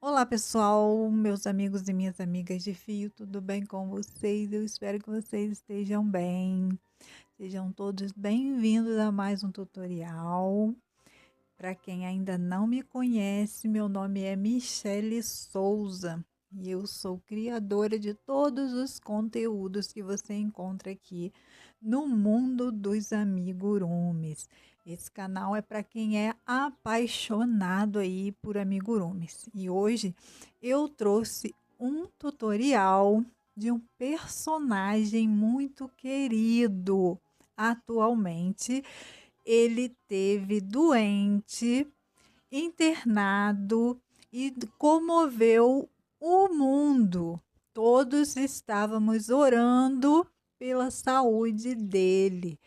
Olá pessoal, meus amigos e minhas amigas de fio, tudo bem com vocês? Eu espero que vocês estejam bem. Sejam todos bem-vindos a mais um tutorial. Para quem ainda não me conhece, meu nome é Michele Souza e eu sou criadora de todos os conteúdos que você encontra aqui no mundo dos amigurumis. Esse canal é para quem é apaixonado aí por amigurumis. E hoje eu trouxe um tutorial de um personagem muito querido atualmente. Ele teve doente, internado e comoveu o mundo. Todos estávamos orando pela saúde dele.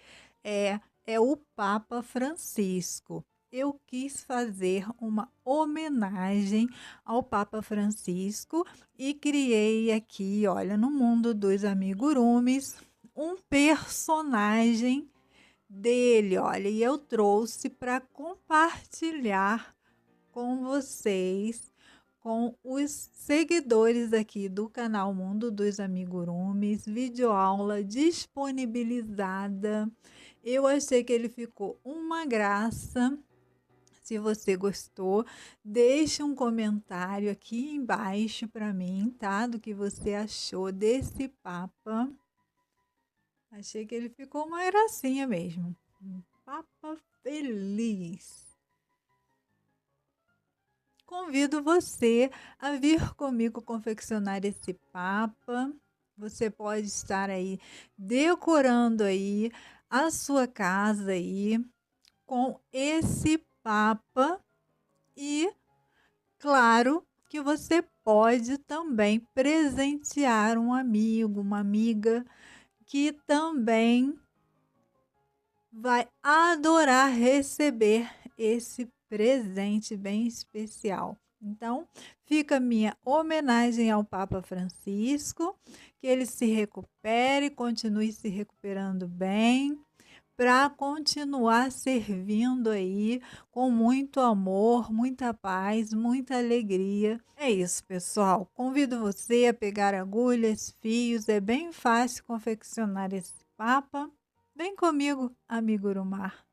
É o Papa Francisco. Eu quis fazer uma homenagem ao Papa Francisco e criei aqui, olha, no mundo dos amigurumis, um personagem dele, olha, e eu trouxe para compartilhar com vocês, com os seguidores aqui do canal Mundo dos Amigurumis, videoaula disponibilizada. Eu achei que ele ficou uma graça. Se você gostou, deixe um comentário aqui embaixo para mim, tá? Do que você achou desse Papa. Achei que ele ficou uma gracinha mesmo. Um Papa feliz. Convido você a vir comigo confeccionar esse Papa. Você pode estar aí decorando aí a sua casa aí com esse Papa e, claro, que você pode também presentear um amigo, uma amiga que também vai adorar receber esse presente bem especial. Então, fica minha homenagem ao Papa Francisco, que ele se recupere, continue se recuperando bem, para continuar servindo aí com muito amor, muita paz, muita alegria. É isso, pessoal. Convido você a pegar agulhas, fios, é bem fácil confeccionar esse Papa. Vem comigo, amigo Urumar.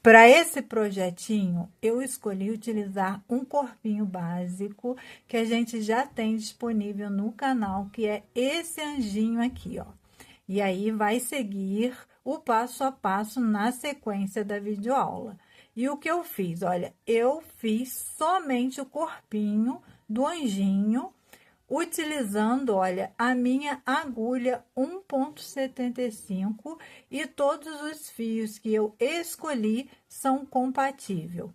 Para esse projetinho, eu escolhi utilizar um corpinho básico que a gente já tem disponível no canal, que é esse anjinho aqui, ó. E aí vai seguir o passo a passo na sequência da videoaula. E o que eu fiz? Olha, eu fiz somente o corpinho do anjinho, utilizando, olha, a minha agulha 1,75 e todos os fios que eu escolhi são compatíveis.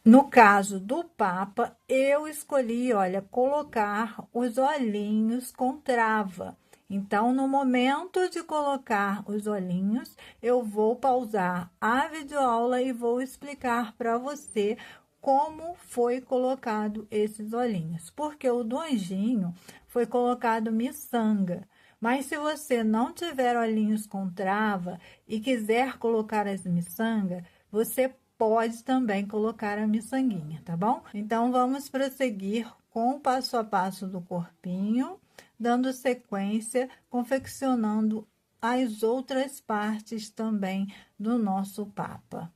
No caso do Papa, eu escolhi, olha, colocar os olhinhos com trava. Então, no momento de colocar os olhinhos, eu vou pausar a videoaula e vou explicar para você como foi colocado esses olhinhos. Porque o do anjinho foi colocado miçanga. Mas se você não tiver olhinhos com trava e quiser colocar as miçangas, você pode também colocar a miçanguinha, tá bom? Então, vamos prosseguir com o passo a passo do corpinho, dando sequência, confeccionando as outras partes também do nosso Papa.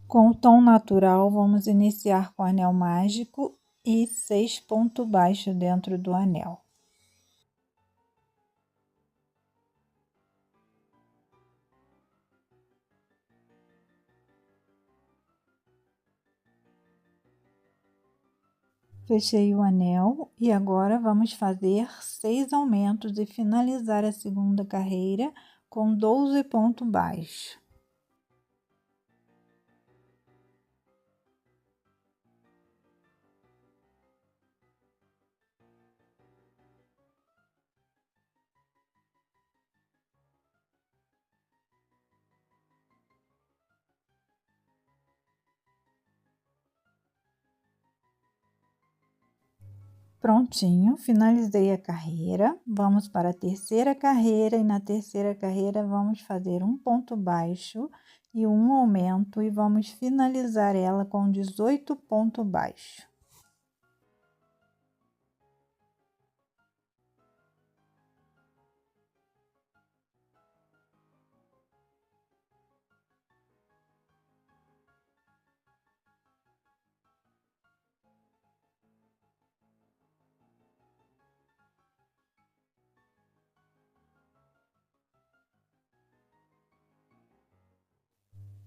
Com o tom natural, vamos iniciar com o anel mágico e 6 pontos baixos dentro do anel. Fechei o anel e agora vamos fazer 6 aumentos e finalizar a segunda carreira com 12 pontos baixos. Prontinho, finalizei a carreira. Vamos para a terceira carreira e na terceira carreira vamos fazer um ponto baixo e um aumento e vamos finalizar ela com 18 ponto baixo.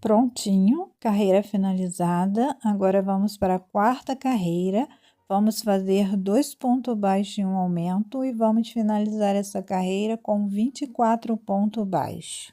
Prontinho, carreira finalizada. Agora vamos para a quarta carreira. Vamos fazer 2 pontos baixos e um aumento e vamos finalizar essa carreira com 24 pontos baixos.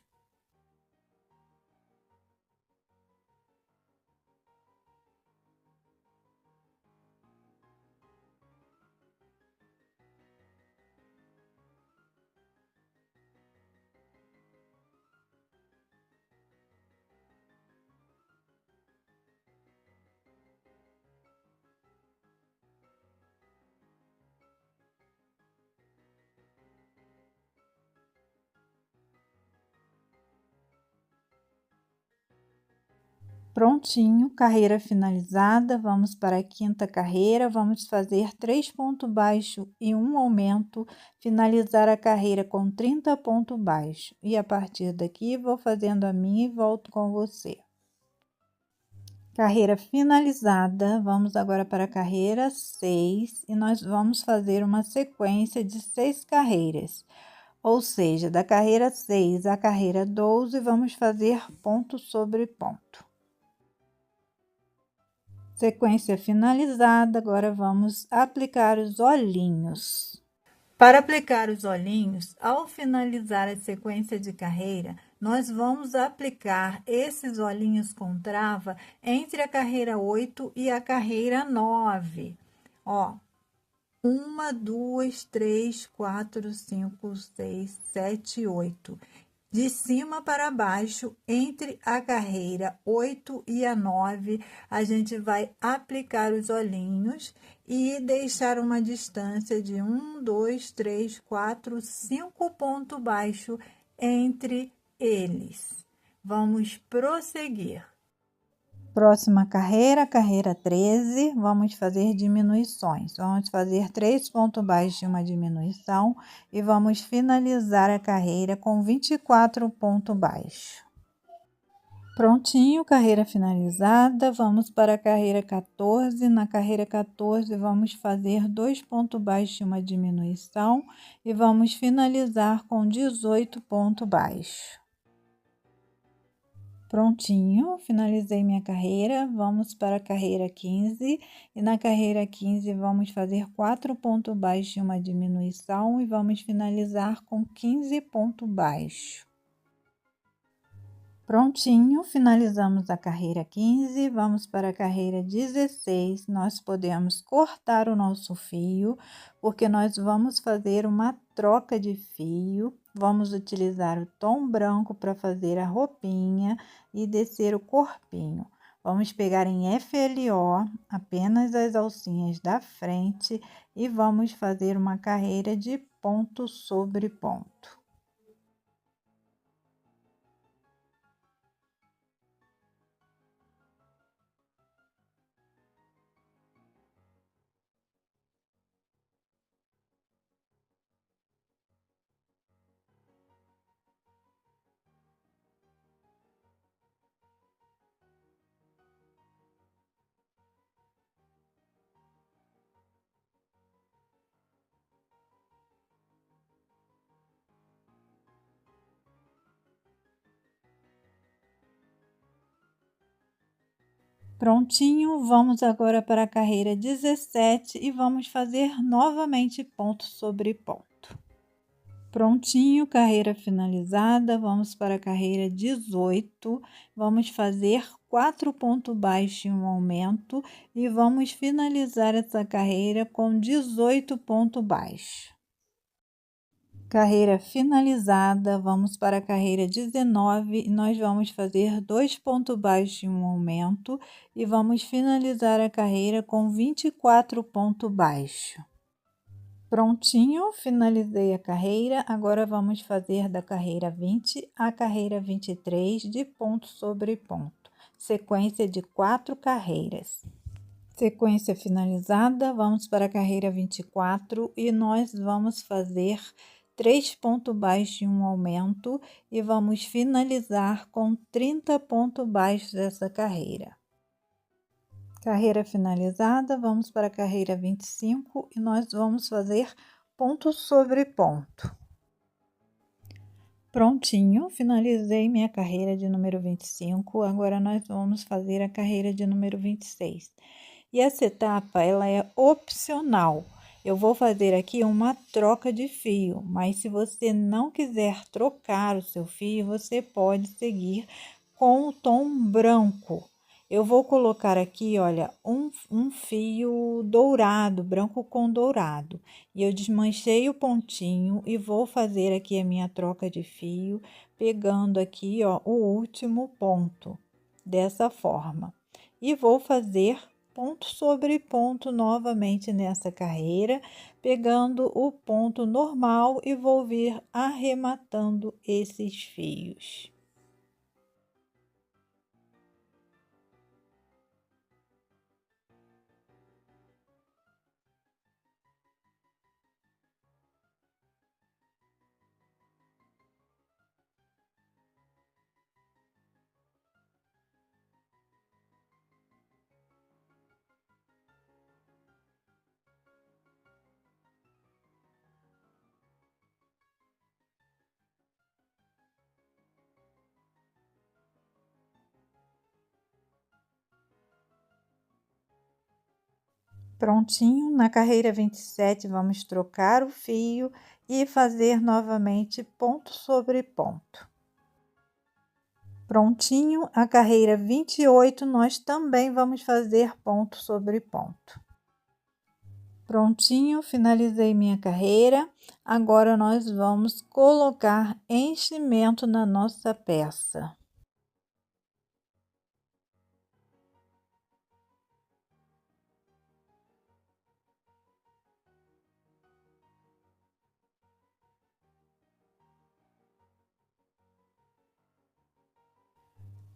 Prontinho, carreira finalizada. Vamos para a quinta carreira. Vamos fazer 3 pontos baixos e um aumento, finalizar a carreira com 30 pontos baixos. E a partir daqui, vou fazendo a minha e volto com você. Carreira finalizada. Vamos agora para a carreira 6 e nós vamos fazer uma sequência de 6 carreiras. Ou seja, da carreira 6 à carreira 12, vamos fazer ponto sobre ponto. Sequência finalizada, agora vamos aplicar os olhinhos. Para aplicar os olhinhos, ao finalizar a sequência de carreira, nós vamos aplicar esses olhinhos com trava entre a carreira 8 e a carreira 9. Ó, 1, 2, 3, 4, 5, 6, 7, 8. De cima para baixo, entre a carreira 8 e a 9, a gente vai aplicar os olhinhos e deixar uma distância de 1, 2, 3, 4, 5 pontos baixos entre eles. Vamos prosseguir. Próxima carreira, carreira 13, vamos fazer diminuições. Vamos fazer 3 pontos baixos de uma diminuição e vamos finalizar a carreira com 24 pontos baixos. Prontinho, carreira finalizada. Vamos para a carreira 14. Na carreira 14, vamos fazer 2 pontos baixos de uma diminuição e vamos finalizar com 18 pontos baixos. Prontinho, finalizei minha carreira. Vamos para a carreira 15 e na carreira 15 vamos fazer 4 pontos baixos de uma diminuição e vamos finalizar com 15 pontos baixos. Prontinho, finalizamos a carreira 15, vamos para a carreira 16. Nós podemos cortar o nosso fio, porque nós vamos fazer uma troca de fio. Vamos utilizar o tom branco para fazer a roupinha e descer o corpinho. Vamos pegar em FLO apenas as alcinhas da frente e vamos fazer uma carreira de ponto sobre ponto. Prontinho, vamos agora para a carreira 17 e vamos fazer novamente ponto sobre ponto. Prontinho, carreira finalizada, vamos para a carreira 18, vamos fazer 4 pontos baixos e um aumento e vamos finalizar essa carreira com 18 pontos baixos. Carreira finalizada, vamos para a carreira 19 e nós vamos fazer 2 pontos baixos e um aumento e vamos finalizar a carreira com 24 pontos baixos. Prontinho, finalizei a carreira. Agora vamos fazer da carreira 20 à carreira 23 de ponto sobre ponto, sequência de 4 carreiras. Sequência finalizada, vamos para a carreira 24 e nós vamos fazer 3 pontos baixos e um aumento e vamos finalizar com 30 pontos baixos dessa carreira. Carreira finalizada, vamos para a carreira 25 e nós vamos fazer ponto sobre ponto. Prontinho, finalizei minha carreira de número 25, agora nós vamos fazer a carreira de número 26. E essa etapa, ela é opcional. Eu vou fazer aqui uma troca de fio, mas se você não quiser trocar o seu fio, você pode seguir com o tom branco. Eu vou colocar aqui, olha, um fio dourado, branco com dourado. E eu desmanchei o pontinho e vou fazer aqui a minha troca de fio, pegando aqui, ó, o último ponto, dessa forma. E vou fazer ponto sobre ponto novamente nessa carreira, pegando o ponto normal e vou vir arrematando esses fios. Prontinho, na carreira 27 vamos trocar o fio e fazer novamente ponto sobre ponto. Prontinho, a carreira 28 nós também vamos fazer ponto sobre ponto. Prontinho, finalizei minha carreira. Agora nós vamos colocar enchimento na nossa peça.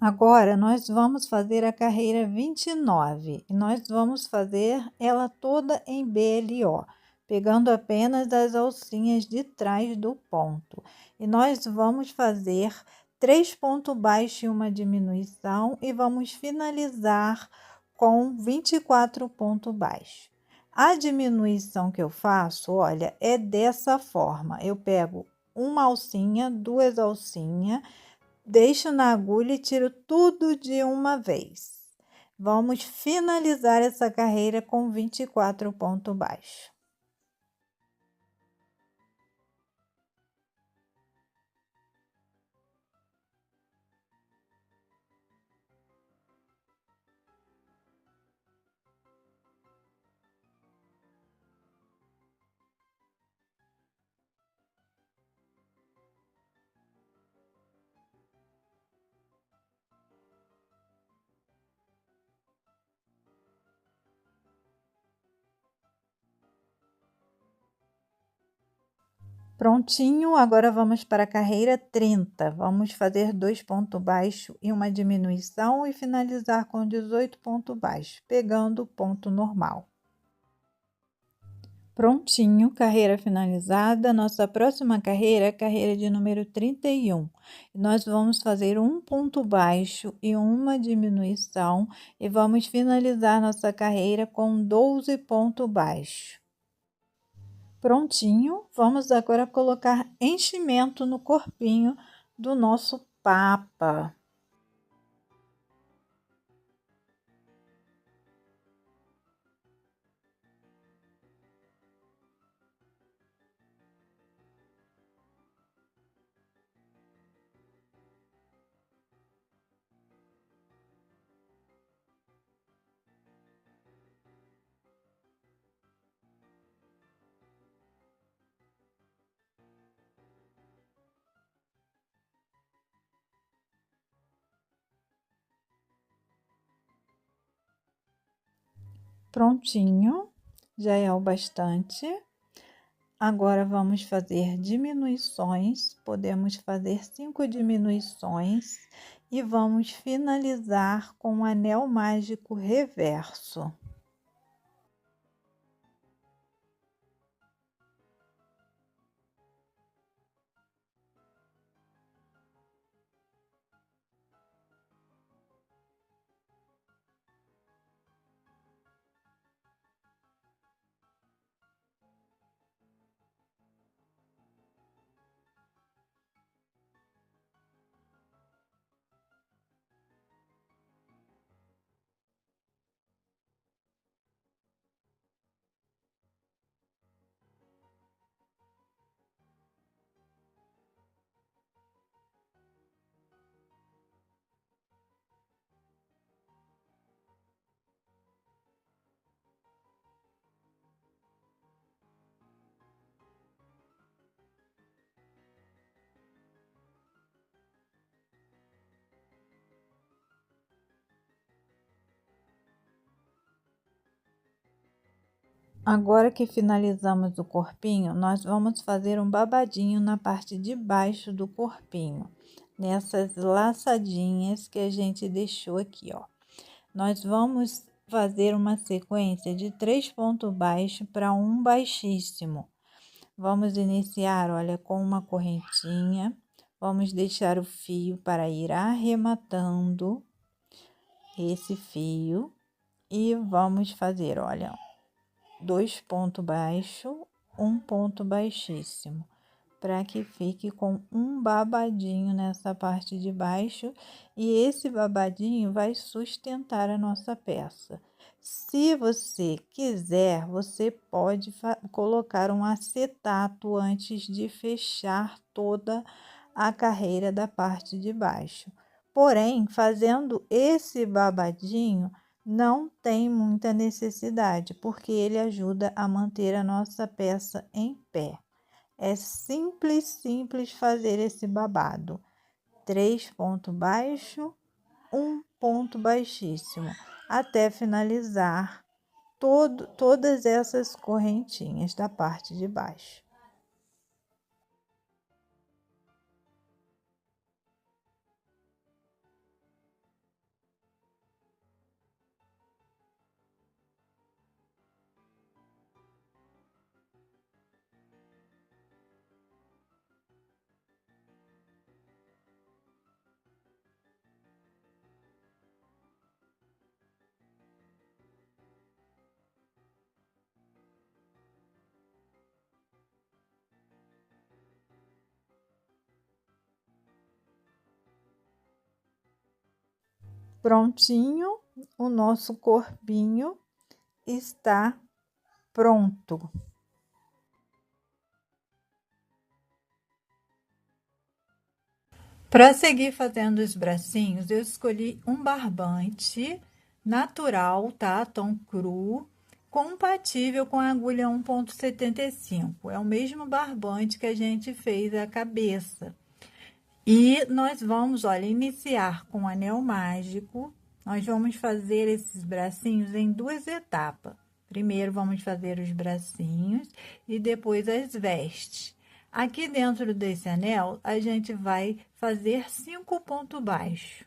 Agora, nós vamos fazer a carreira 29 e nós vamos fazer ela toda em BLO, pegando apenas as alcinhas de trás do ponto. E nós vamos fazer 3 pontos baixos e uma diminuição e vamos finalizar com 24 pontos baixos. A diminuição que eu faço, olha, é dessa forma. Eu pego uma alcinha, duas alcinhas, deixo na agulha e tiro tudo de uma vez. Vamos finalizar essa carreira com 24 pontos baixos. Prontinho, agora vamos para a carreira 30. Vamos fazer 2 pontos baixos e uma diminuição e finalizar com 18 pontos baixos, pegando o ponto normal. Prontinho, carreira finalizada. Nossa próxima carreira é a carreira de número 31. Nós vamos fazer um ponto baixo e uma diminuição e vamos finalizar nossa carreira com 12 pontos baixos. Prontinho, vamos agora colocar enchimento no corpinho do nosso papa. Prontinho, já é o bastante. Agora vamos fazer diminuições, podemos fazer 5 diminuições e vamos finalizar com o anel mágico reverso. Agora que finalizamos o corpinho, nós vamos fazer um babadinho na parte de baixo do corpinho, nessas laçadinhas que a gente deixou aqui, ó. Nós vamos fazer uma sequência de 3 pontos baixos para um baixíssimo. Vamos iniciar, olha, com uma correntinha, vamos deixar o fio para ir arrematando esse fio e vamos fazer, olha, 2 pontos baixos, um ponto baixíssimo, para que fique com um babadinho nessa parte de baixo, e esse babadinho vai sustentar a nossa peça. Se você quiser, você pode colocar um acetato antes de fechar toda a carreira da parte de baixo. Porém, fazendo esse babadinho, não tem muita necessidade, porque ele ajuda a manter a nossa peça em pé. É simples fazer esse babado. 3 pontos baixos, um ponto baixíssimo, até finalizar todas essas correntinhas da parte de baixo. Prontinho, o nosso corpinho está pronto. Para seguir fazendo os bracinhos, eu escolhi um barbante natural, tá? Tom cru, compatível com a agulha 1,75. É o mesmo barbante que a gente fez a cabeça. E nós vamos, olha, iniciar com o anel mágico. Nós vamos fazer esses bracinhos em 2 etapas. Primeiro vamos fazer os bracinhos e depois as vestes. Aqui dentro desse anel, a gente vai fazer 5 pontos baixos.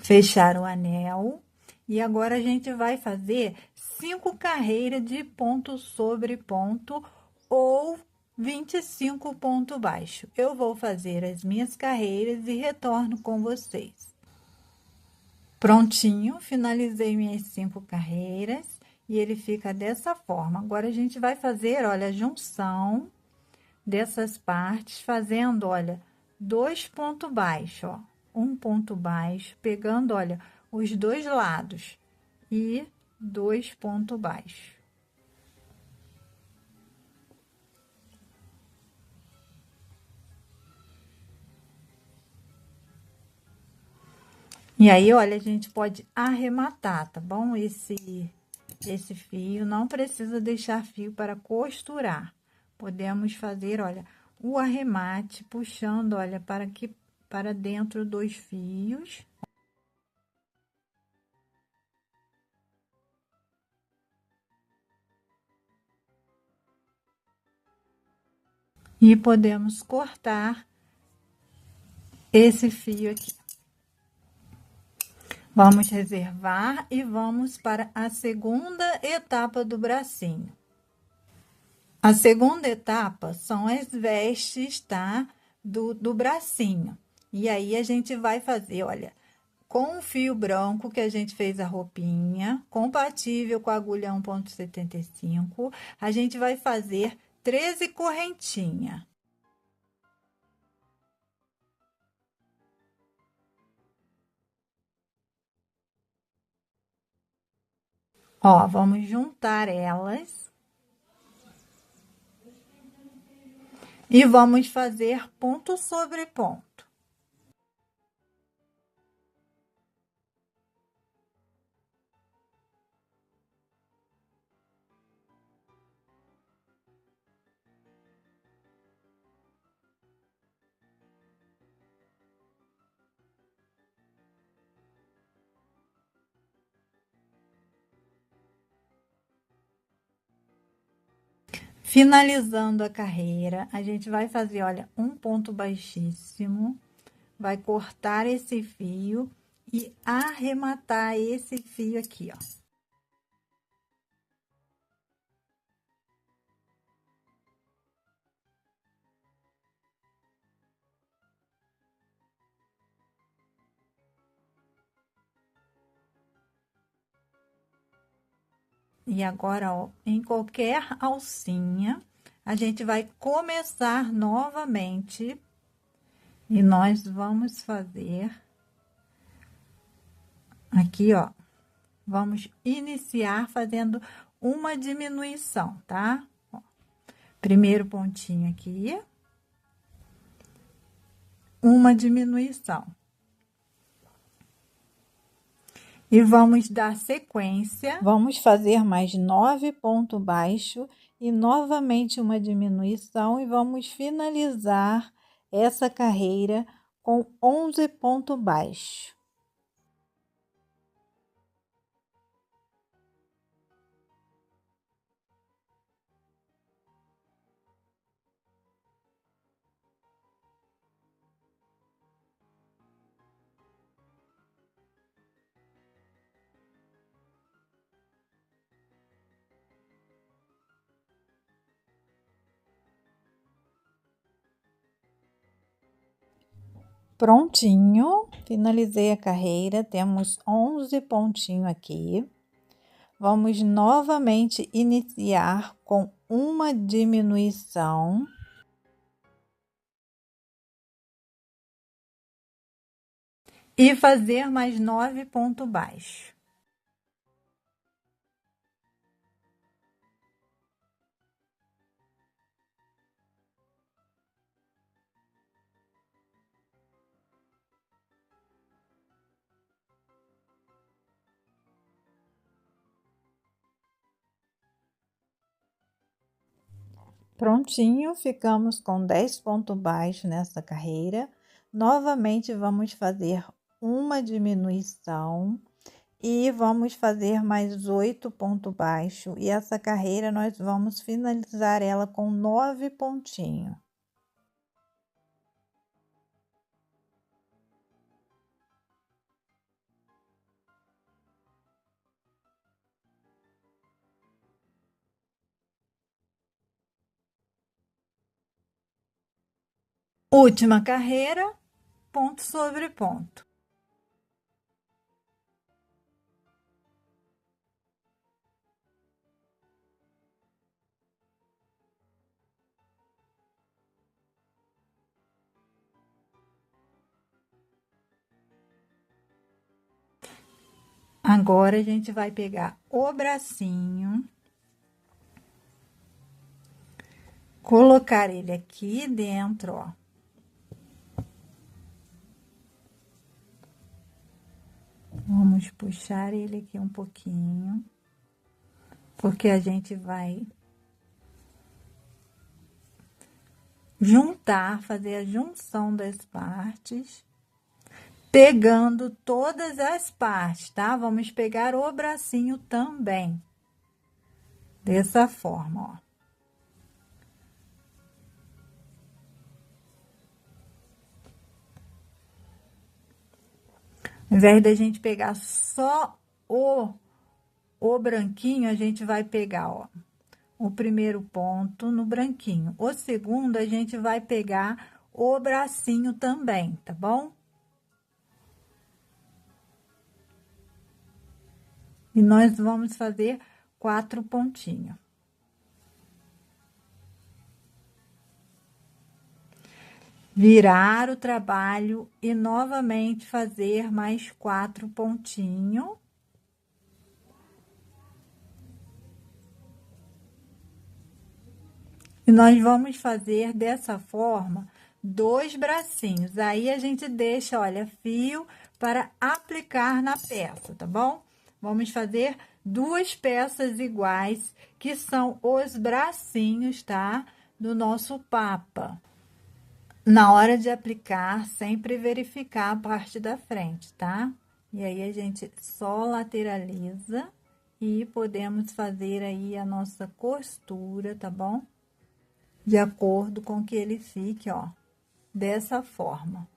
Fechar o anel. E agora a gente vai fazer 5 carreiras de ponto sobre ponto ou 25 pontos baixos. Eu vou fazer as minhas carreiras e retorno com vocês. Prontinho, finalizei minhas 5 carreiras e ele fica dessa forma. Agora a gente vai fazer, olha, a junção dessas partes, fazendo, olha, 2 pontos baixos, ó. Um ponto baixo, pegando, olha, os 2 lados e 2 pontos baixos. E aí, olha, a gente pode arrematar, tá bom? Esse fio, não precisa deixar fio para costurar. Podemos fazer, olha, o arremate puxando, olha, para dentro dos fios. E podemos cortar esse fio aqui. Vamos reservar e vamos para a segunda etapa do bracinho. A segunda etapa são as vestes, tá? Do bracinho. E aí, a gente vai fazer, olha, com o fio branco que a gente fez a roupinha, compatível com a agulha 1,75, a gente vai fazer 13 correntinhas. Ó, vamos juntar elas. E vamos fazer ponto sobre ponto. Finalizando a carreira, a gente vai fazer, olha, um ponto baixíssimo, vai cortar esse fio e arrematar esse fio aqui, ó. E agora, ó, em qualquer alcinha, a gente vai começar novamente e nós vamos fazer aqui, ó, vamos iniciar fazendo uma diminuição, tá? Ó, primeiro pontinho aqui, uma diminuição. E vamos dar sequência, vamos fazer mais 9 pontos baixos e novamente uma diminuição e vamos finalizar essa carreira com 11 pontos baixos. Prontinho, finalizei a carreira, temos 11 pontinhos aqui. Vamos novamente iniciar com uma diminuição. E fazer mais 9 pontos baixos. Prontinho, ficamos com 10 pontos baixos nessa carreira. Novamente, vamos fazer uma diminuição e vamos fazer mais 8 pontos baixos. E essa carreira, nós vamos finalizar ela com 9 pontinhos. Última carreira, ponto sobre ponto. Agora, a gente vai pegar o bracinho, colocar ele aqui dentro, ó. Vamos puxar ele aqui um pouquinho, porque a gente vai juntar, fazer a junção das partes, pegando todas as partes, tá? Vamos pegar o bracinho também, dessa forma, ó. Ao invés da gente pegar só o branquinho, a gente vai pegar, ó, o primeiro ponto no branquinho. O segundo, a gente vai pegar o bracinho também, tá bom? E nós vamos fazer 4 pontinhos. Virar o trabalho e novamente fazer mais 4 pontinhos. E nós vamos fazer dessa forma 2 bracinhos. Aí a gente deixa, olha, fio para aplicar na peça, tá bom? Vamos fazer 2 peças iguais, que são os bracinhos, tá? Do nosso papa. Na hora de aplicar, sempre verificar a parte da frente, tá? E aí a gente só lateraliza e podemos fazer aí a nossa costura, tá bom? De acordo com que ele fique, ó, dessa forma.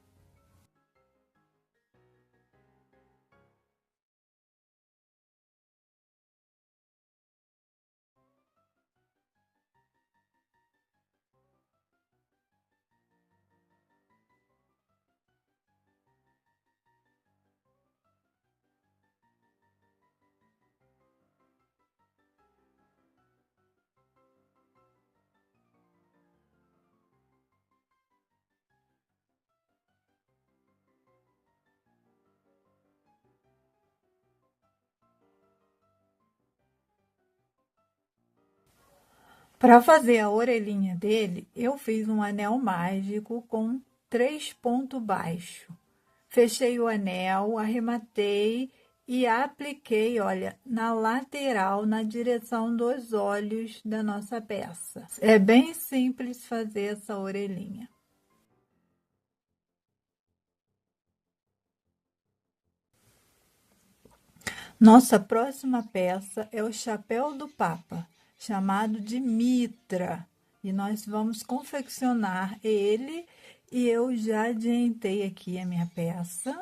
Para fazer a orelhinha dele, eu fiz um anel mágico com 3 pontos baixos. Fechei o anel, arrematei e apliquei, olha, na lateral, na direção dos olhos da nossa peça. É bem simples fazer essa orelhinha. Nossa próxima peça é o chapéu do Papa, chamado de mitra, e nós vamos confeccionar ele, e eu já adiantei aqui a minha peça,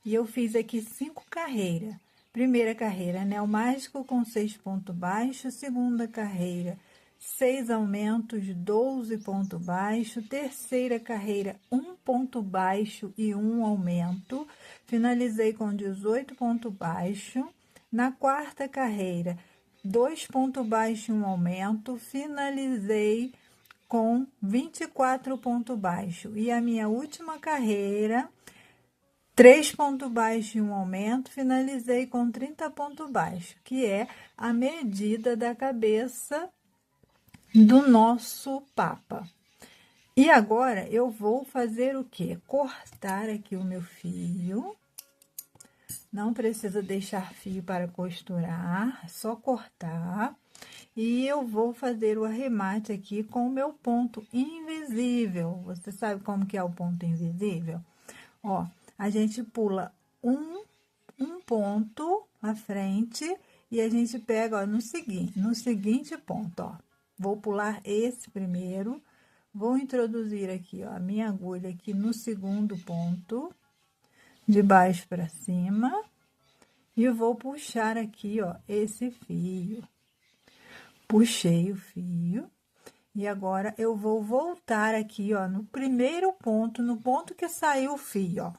e eu fiz aqui 5 carreiras. Primeira carreira, anel mágico com 6 pontos baixos, segunda carreira, 6 aumentos, 12 pontos baixos, terceira carreira, 1 ponto baixo e 1 aumento, finalizei com 18 pontos baixos. Na quarta carreira, 2 pontos baixos e 1 aumento, finalizei com 24 pontos baixos. E a minha última carreira, 3 pontos baixos e 1 aumento, finalizei com 30 pontos baixos, que é a medida da cabeça do nosso Papa. E agora eu vou fazer o quê? Cortar aqui o meu fio. Não precisa deixar fio para costurar, só cortar. E eu vou fazer o arremate aqui com o meu ponto invisível. Você sabe como que é o ponto invisível? Ó, a gente pula um ponto à frente e a gente pega, ó, no seguinte ponto, ó. Vou pular esse primeiro, vou introduzir aqui, ó, a minha agulha aqui no segundo ponto, de baixo para cima, e eu vou puxar aqui, ó, esse fio. Puxei o fio, e agora eu vou voltar aqui, ó, no primeiro ponto, no ponto que saiu o fio, ó.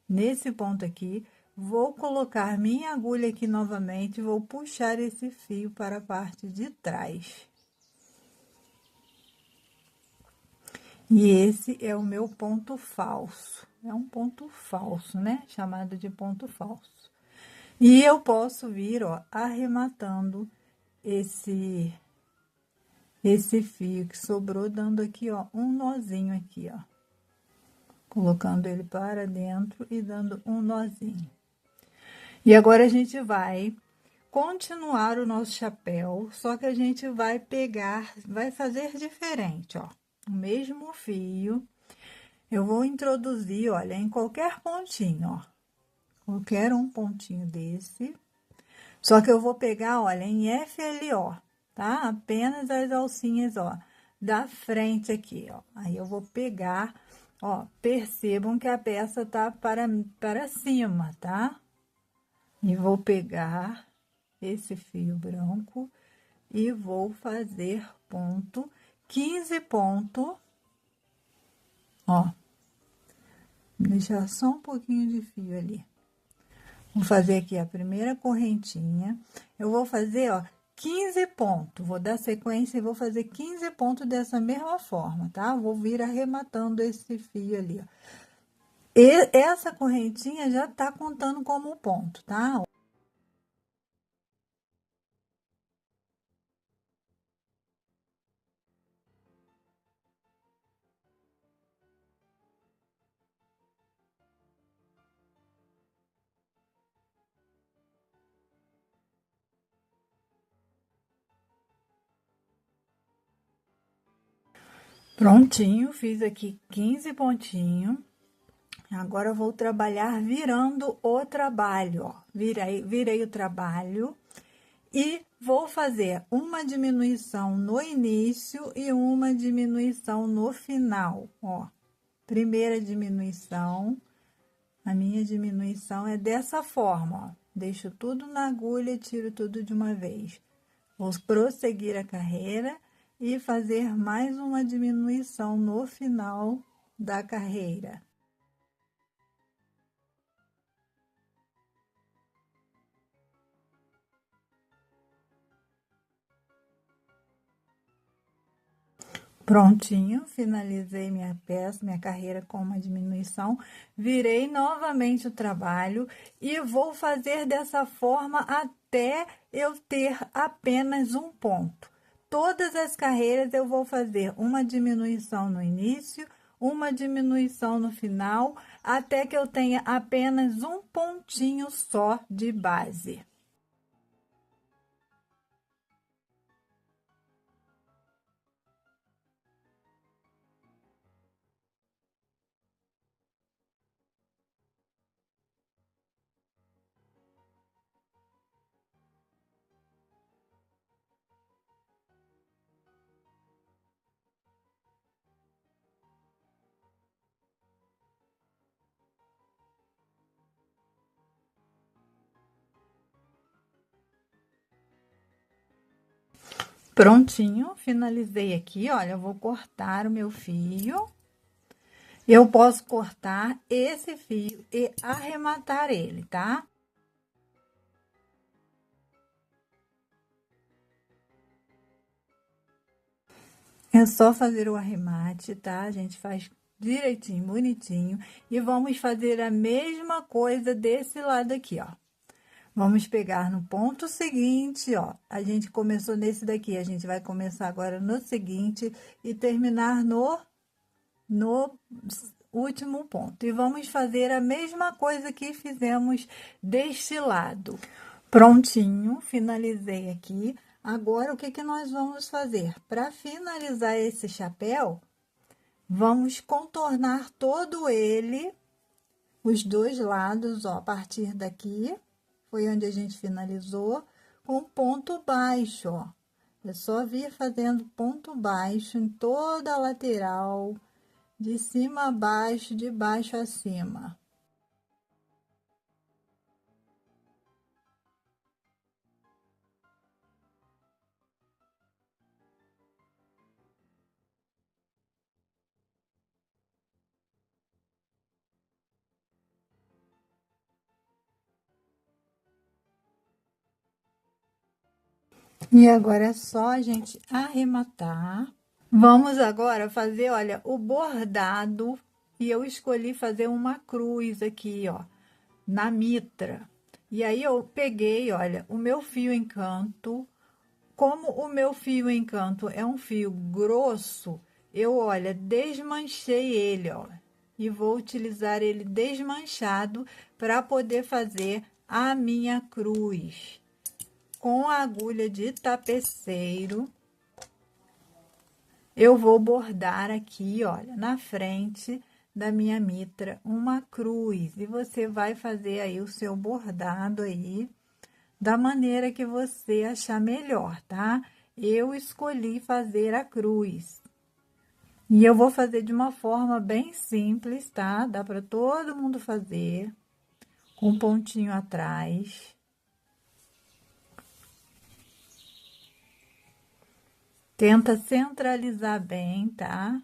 Nesse ponto aqui, vou colocar minha agulha aqui novamente, vou puxar esse fio para a parte de trás. E esse é o meu ponto falso. É um ponto falso, né? Chamado de ponto falso. E eu posso vir, ó, arrematando esse fio que sobrou, dando aqui, ó, um nozinho aqui, ó. Colocando ele para dentro e dando um nozinho. E agora a gente vai continuar o nosso chapéu, só que a gente vai pegar, vai fazer diferente, ó. O mesmo fio, eu vou introduzir, olha, em qualquer pontinho, ó. Qualquer um pontinho desse. Só que eu vou pegar, olha, em FLO, tá? Apenas as alcinhas, ó, da frente aqui, ó. Aí eu vou pegar Ó, percebam que a peça tá para cima, tá? E vou pegar esse fio branco e vou fazer ponto, 15 pontos, ó, deixar só um pouquinho de fio ali. Vou fazer aqui a primeira correntinha, eu vou fazer, ó, 15 pontos, vou dar sequência e vou fazer 15 pontos dessa mesma forma, tá? Vou vir arrematando esse fio ali, ó. E essa correntinha já tá contando como ponto, tá? Prontinho, fiz aqui 15 pontinhos. Agora eu vou trabalhar virando o trabalho, ó. Virei o trabalho e vou fazer uma diminuição no início e uma diminuição no final, ó. Primeira diminuição, a minha diminuição é dessa forma, ó. Deixo tudo na agulha e tiro tudo de uma vez. Vou prosseguir a carreira e fazer mais uma diminuição no final da carreira. Prontinho, finalizei minha peça, minha carreira com uma diminuição, virei novamente o trabalho e vou fazer dessa forma até eu ter apenas um ponto. Todas as carreiras eu vou fazer uma diminuição no início, uma diminuição no final, até que eu tenha apenas um pontinho só de base. Prontinho, finalizei aqui, olha, eu vou cortar o meu fio. Eu posso cortar esse fio e arrematar ele, tá? É só fazer o arremate, tá? A gente faz direitinho, bonitinho. E vamos fazer a mesma coisa desse lado aqui, ó. Vamos pegar no ponto seguinte, ó. A gente começou nesse daqui, a gente vai começar agora no seguinte e terminar no último ponto. E vamos fazer a mesma coisa que fizemos deste lado. Prontinho, finalizei aqui. Agora, o que que nós vamos fazer? Para finalizar esse chapéu, vamos contornar todo ele, os dois lados, ó, a partir daqui, foi onde a gente finalizou, com ponto baixo, ó. É só vir fazendo ponto baixo em toda a lateral, de cima a baixo, de baixo a cima. E agora é só a gente arrematar. Vamos agora fazer, olha, o bordado. E eu escolhi fazer uma cruz aqui, ó, na mitra. E aí eu peguei, olha, o meu fio encanto. Como o meu fio encanto é um fio grosso, eu, olha, desmanchei ele, ó. E vou utilizar ele desmanchado para poder fazer a minha cruz. Com a agulha de tapeceiro, eu vou bordar aqui, olha, na frente da minha mitra, uma cruz. E você vai fazer aí o seu bordado aí, da maneira que você achar melhor, tá? Eu escolhi fazer a cruz. E eu vou fazer de uma forma bem simples, tá? Dá para todo mundo fazer, com um pontinho atrás. Tenta centralizar bem, tá?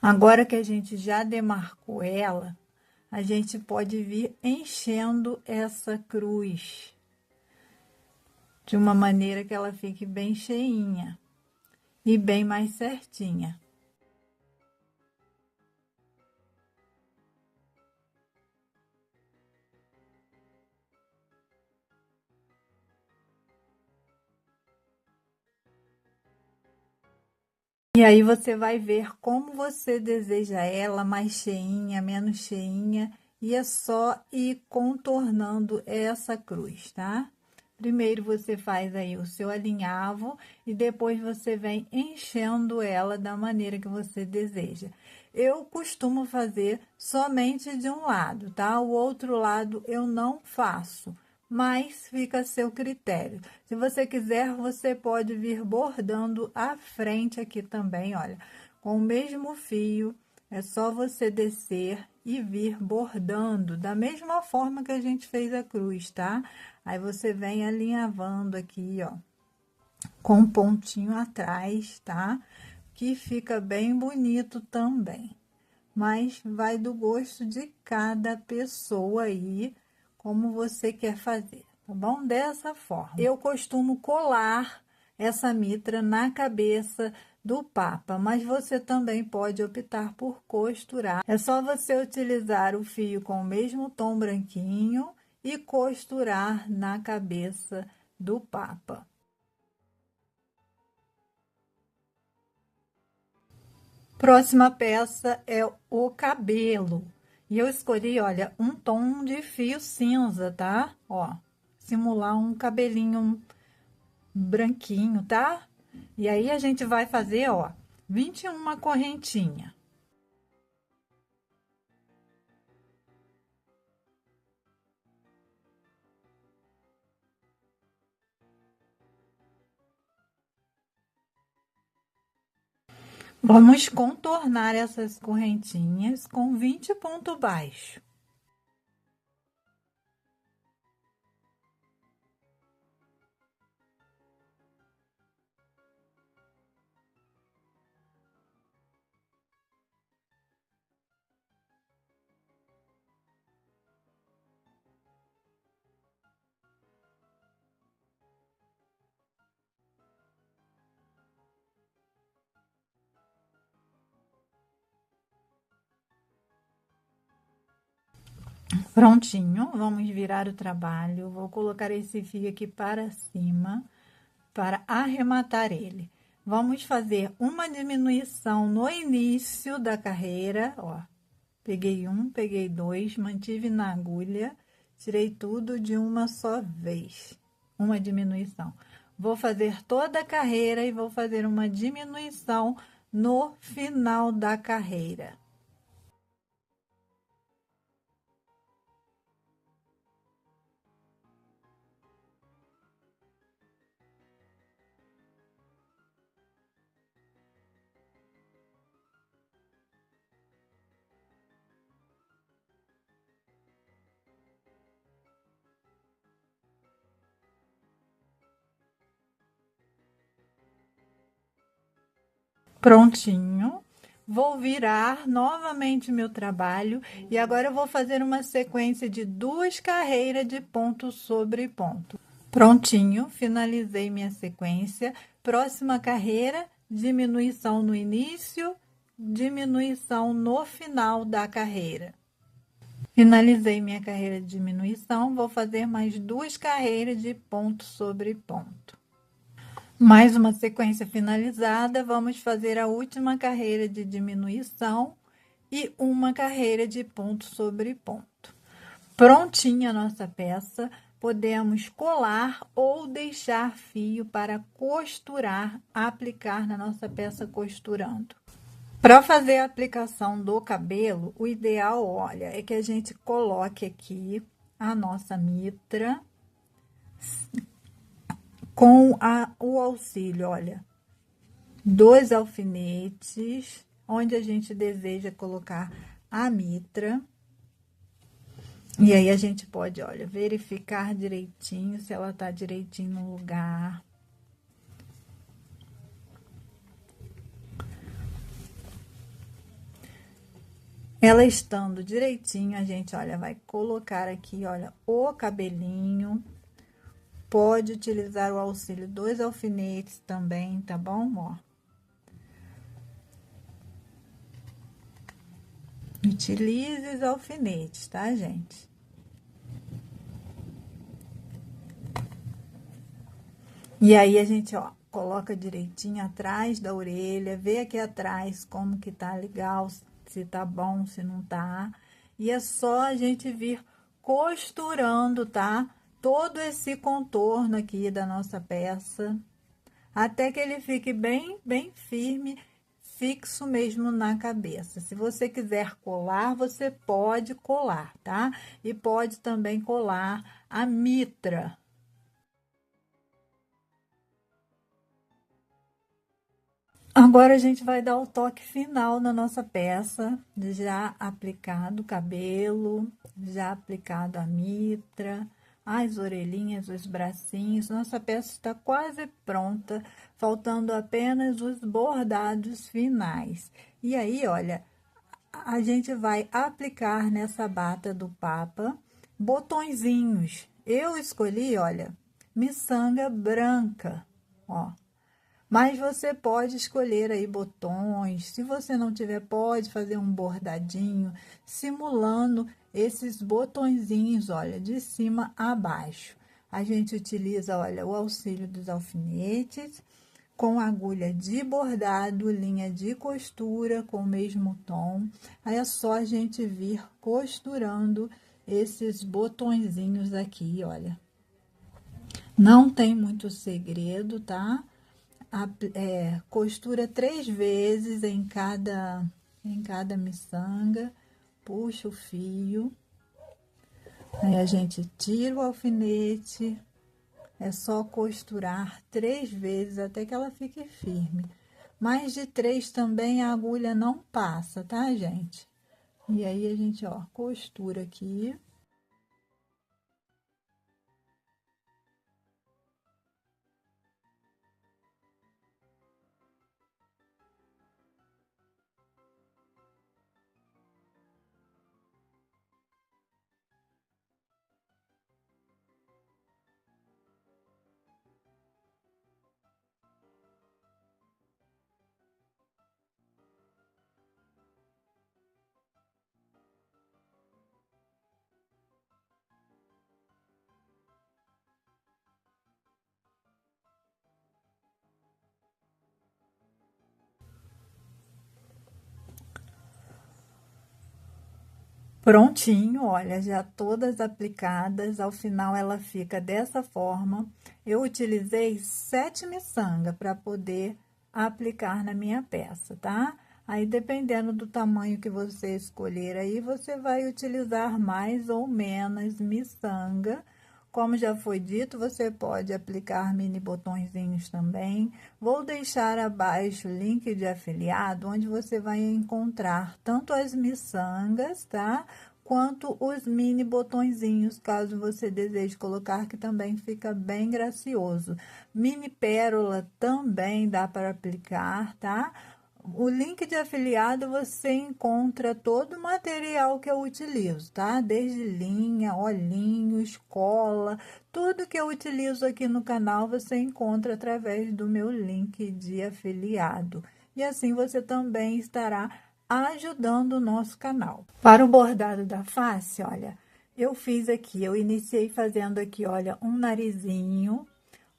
Agora que a gente já demarcou ela, a gente pode vir enchendo essa cruz de uma maneira que ela fique bem cheinha e bem mais certinha. E aí você vai ver como você deseja ela, mais cheinha, menos cheinha, e é só ir contornando essa cruz, tá? Primeiro você faz aí o seu alinhavo e depois você vem enchendo ela da maneira que você deseja. Eu costumo fazer somente de um lado, tá? O outro lado eu não faço, mas fica a seu critério. Se você quiser, você pode vir bordando à frente aqui também, olha, com o mesmo fio, é só você descer e vir bordando da mesma forma que a gente fez a cruz, tá? Aí você vem alinhavando aqui, ó, com um pontinho atrás, tá? Que fica bem bonito também. Mas vai do gosto de cada pessoa aí, como você quer fazer, tá bom? Dessa forma. Eu costumo colar essa mitra na cabeça do Papa, mas você também pode optar por costurar. É só você utilizar o fio com o mesmo tom branquinho e costurar na cabeça do Papa. Próxima peça é o cabelo. E eu escolhi, olha, um tom de fio cinza, tá? Ó, simular um cabelinho branquinho, tá? E aí a gente vai fazer, ó, 21 correntinha. Vamos contornar essas correntinhas com 20 ponto baixo. Prontinho, vamos virar o trabalho. Vou colocar esse fio aqui para cima para arrematar ele. Vamos fazer uma diminuição no início da carreira, ó. Peguei um, peguei dois, mantive na agulha, tirei tudo de uma só vez. Uma diminuição. Vou fazer toda a carreira e vou fazer uma diminuição no final da carreira. Prontinho. Vou virar novamente meu trabalho e agora eu vou fazer uma sequência de 2 carreiras de ponto sobre ponto. Prontinho, finalizei minha sequência. Próxima carreira, diminuição no início, diminuição no final da carreira. Finalizei minha carreira de diminuição, vou fazer mais 2 carreiras de ponto sobre ponto. Mais uma sequência finalizada, vamos fazer a última carreira de diminuição e uma carreira de ponto sobre ponto. Prontinha a nossa peça, podemos colar ou deixar fio para costurar, aplicar na nossa peça costurando. Para fazer a aplicação do cabelo, o ideal, olha, é que a gente coloque aqui a nossa mitra com o auxílio, olha, 2 alfinetes, onde a gente deseja colocar a mitra. E aí a gente pode, olha, verificar direitinho se ela tá direitinho no lugar. Ela estando direitinho, a gente, olha, vai colocar aqui, olha, o cabelinho. Pode utilizar o auxílio 2 alfinetes também, tá bom? Ó. Utilize os alfinetes, tá, gente? E aí, a gente, ó, coloca direitinho atrás da orelha, vê aqui atrás como que tá legal, se tá bom, se não tá. E é só a gente vir costurando, tá? Todo esse contorno aqui da nossa peça, até que ele fique bem firme, fixo mesmo na cabeça. Se você quiser colar, você pode colar, tá? E pode também colar a mitra. Agora a gente vai dar o toque final na nossa peça, já aplicado o cabelo, já aplicado a mitra, as orelhinhas, os bracinhos. Nossa peça está quase pronta, faltando apenas os bordados finais. E aí, olha, a gente vai aplicar nessa bata do Papa botõezinhos. Eu escolhi, olha, miçanga branca, ó. Mas você pode escolher aí botões. Se você não tiver, pode fazer um bordadinho, simulando esses botõezinhos, olha, de cima a baixo. A gente utiliza, olha, o auxílio dos alfinetes, com agulha de bordado, linha de costura com o mesmo tom. Aí é só a gente vir costurando esses botõezinhos aqui, olha. Não tem muito segredo, tá? Costura 3 vezes em cada miçanga, puxa o fio, aí a gente tira o alfinete, é só costurar 3 vezes até que ela fique firme. Mais de 3 também a agulha não passa, tá, gente? E aí a gente, ó, costura aqui. Prontinho, olha, já todas aplicadas, ao final ela fica dessa forma. Eu utilizei 7 miçangas para poder aplicar na minha peça, tá? Aí, dependendo do tamanho que você escolher aí, você vai utilizar mais ou menos miçanga. Como já foi dito, você pode aplicar mini botõezinhos também. Vou deixar abaixo o link de afiliado, onde você vai encontrar tanto as miçangas, tá? Quanto os mini botõezinhos, caso você deseje colocar, que também fica bem gracioso. Mini pérola também dá para aplicar, tá? O link de afiliado você encontra todo o material que eu utilizo, tá? Desde linha, olhinhos, cola, tudo que eu utilizo aqui no canal você encontra através do meu link de afiliado. E assim você também estará ajudando o nosso canal. Para o bordado da face, olha, eu fiz aqui, eu iniciei fazendo aqui, olha, um narizinho,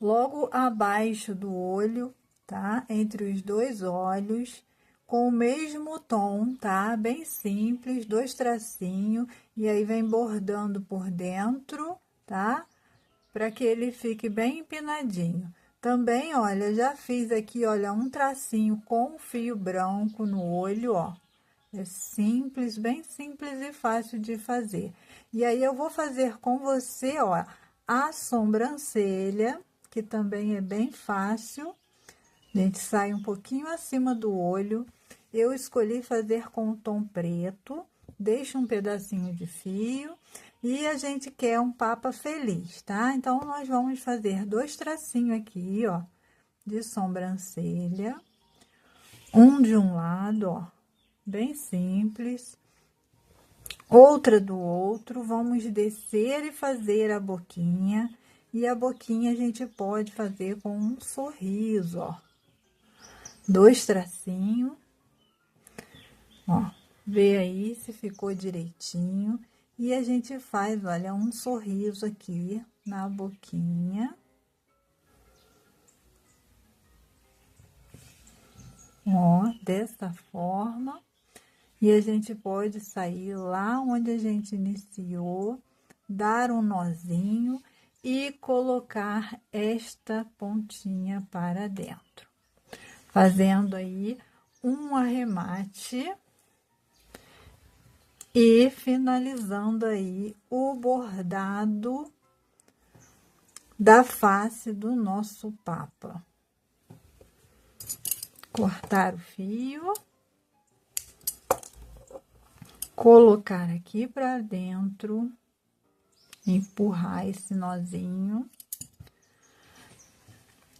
logo abaixo do olho, tá? Entre os dois olhos, com o mesmo tom, tá? Bem simples, 2 tracinhos, e aí vem bordando por dentro, tá? Para que ele fique bem empinadinho. Também, olha, já fiz aqui, olha, um tracinho com fio branco no olho, ó. É simples, bem simples e fácil de fazer. E aí, eu vou fazer com você, ó, a sobrancelha, que também é bem fácil. A gente sai um pouquinho acima do olho. Eu escolhi fazer com o tom preto. Deixa um pedacinho de fio. E a gente quer um papa feliz, tá? Então, nós vamos fazer 2 tracinhos aqui, ó, de sobrancelha. Um de um lado, ó, bem simples. Outra do outro. Vamos descer e fazer a boquinha. E a boquinha a gente pode fazer com um sorriso, ó. 2 tracinhos, ó, vê aí se ficou direitinho. E a gente faz, olha, um sorriso aqui na boquinha. Ó, dessa forma. E a gente pode sair lá onde a gente iniciou, dar um nozinho e colocar esta pontinha para dentro. Fazendo aí um arremate e finalizando aí o bordado da face do nosso papa. Cortar o fio, colocar aqui para dentro, empurrar esse nozinho.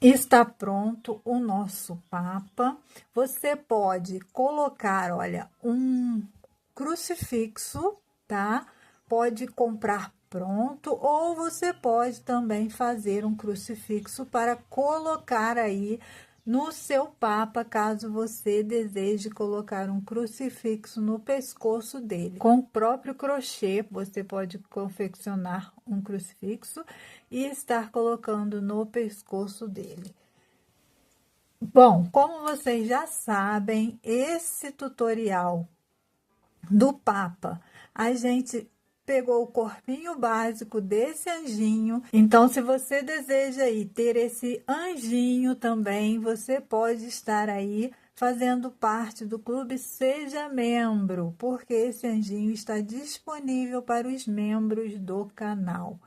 Está pronto o nosso papa. Você pode colocar, olha, um crucifixo, tá? Pode comprar pronto, ou você pode também fazer um crucifixo para colocar aí no seu papa, caso você deseje colocar um crucifixo no pescoço dele. Com o próprio crochê, você pode confeccionar um crucifixo e estar colocando no pescoço dele. Bom, como vocês já sabem, esse tutorial do papa, a gente pegou o corpinho básico desse anjinho. Então, se você deseja aí ter esse anjinho também, você pode estar aí fazendo parte do clube Seja Membro, porque esse anjinho está disponível para os membros do canal.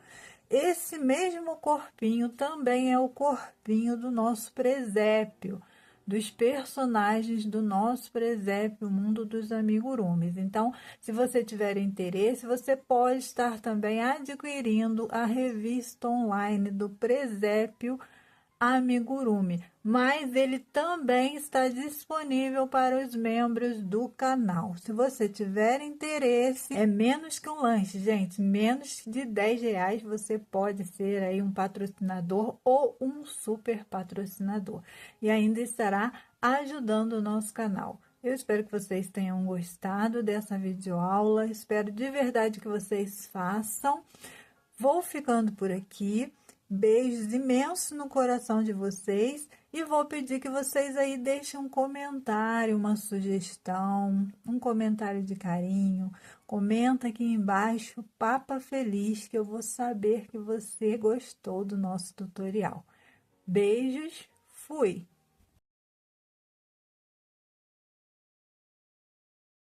Esse mesmo corpinho também é o corpinho do nosso presépio, dos personagens do nosso presépio Mundo dos Amigurumis. Então, se você tiver interesse, você pode estar também adquirindo a revista online do presépio Amigurumi, mas ele também está disponível para os membros do canal. Se você tiver interesse, é menos que um lanche, gente, menos de R$10 você pode ser aí um patrocinador ou um super patrocinador e ainda estará ajudando o nosso canal. Eu espero que vocês tenham gostado dessa videoaula, espero de verdade que vocês façam. Vou ficando por aqui. Beijos imensos no coração de vocês e vou pedir que vocês aí deixem um comentário, uma sugestão, um comentário de carinho. Comenta aqui embaixo, Papa Feliz, que eu vou saber que você gostou do nosso tutorial. Beijos, fui!